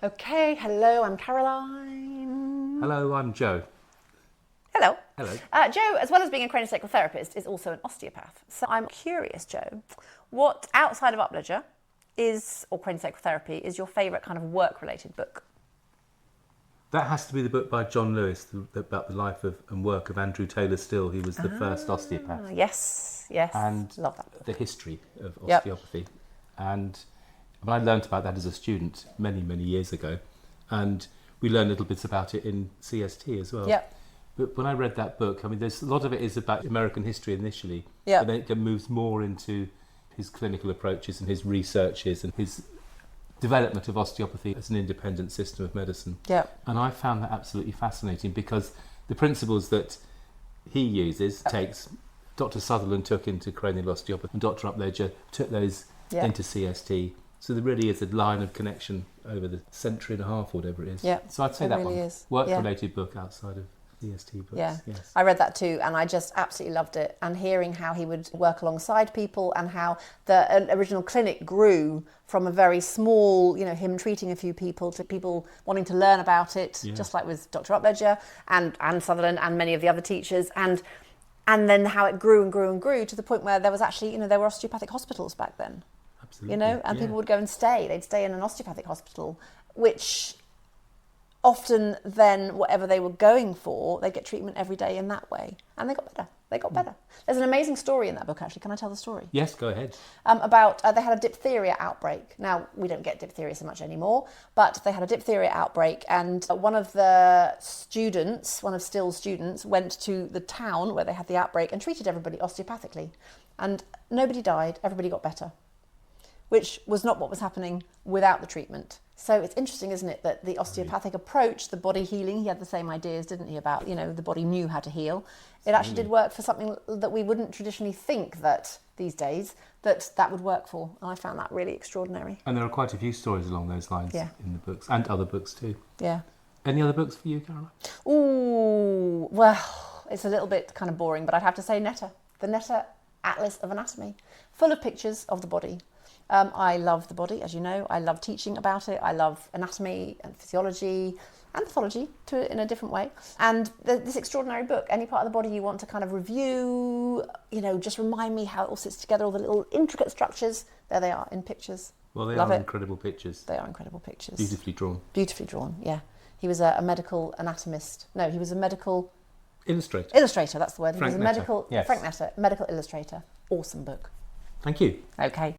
Okay, hello, I'm Caroline. Hello, I'm Joe. Hello. Hello. Joe, as well as being a CranioSacral therapist, is also an osteopath. So I'm curious, Joe, what outside of Upledger or CranioSacral Therapy is your favourite kind of work-related book? That has to be the book by John Lewis about the life and work of Andrew Taylor Still. He was the first osteopath. Yes, And love that book. the history of Yep. osteopathy. And I learnt about that as a student many, many years ago. And we learned little bits about it in CST as well. Yep. But when I read that book, I mean, there's a lot of it is about American history initially. Yep. But then it moves more into his clinical approaches and his researches and his development of osteopathy as an independent system of medicine. Yep. And I found that absolutely fascinating because the principles that he uses Dr. Sutherland took into cranial osteopathy and Dr. Upledger took those into CST. So there really is a line of connection over the century and a half or whatever it is. Yeah, So I'd say it that really one. is. Work-related book outside of CST books. Yeah, yes. I read that too, and I just absolutely loved it. And hearing how he would work alongside people, and how the original clinic grew from a very small, him treating a few people to people wanting to learn about it, just like with Dr. Upledger and Sutherland and many of the other teachers, and then how it grew and grew and grew to the point where there was actually, there were osteopathic hospitals back then. Absolutely. And people would go and they'd stay in an osteopathic hospital, which often then whatever they were going for, they'd get treatment every day in that way. And they got better. There's an amazing story in that book, actually. Can I tell the story? Yes, go ahead. About they had a diphtheria outbreak. Now, we don't get diphtheria so much anymore, but they had a diphtheria outbreak, and one of Still's students, went to the town where they had the outbreak and treated everybody osteopathically. And nobody died, everybody got better, which was not what was happening without the treatment. So it's interesting, isn't it, that the osteopathic approach, the body healing, he had the same ideas, didn't he, about, the body knew how to heal. It actually did work for something that we wouldn't traditionally think that these days that would work for. And I found that really extraordinary. And there are quite a few stories along those lines in the books, and other books too. Yeah. Any other books for you, Caroline? Ooh, well, it's a little bit kind of boring, but I'd have to say Netta. The Netta Atlas of Anatomy, full of pictures of the body. I love the body, as you know. I love teaching about it. I love anatomy and physiology and pathology in a different way. And this extraordinary book, any part of the body you want to kind of review, just remind me how it all sits together, all the little intricate structures, there they are in pictures. Well, they love are it. incredible pictures. They are incredible pictures. Beautifully drawn. Beautifully drawn, yeah. He was a medical anatomist. No, he was a medical... Illustrator. Illustrator, that's the word. Frank He was a Netta. medical... Yes. Frank Netta, medical illustrator. Awesome book. Thank you. Okay.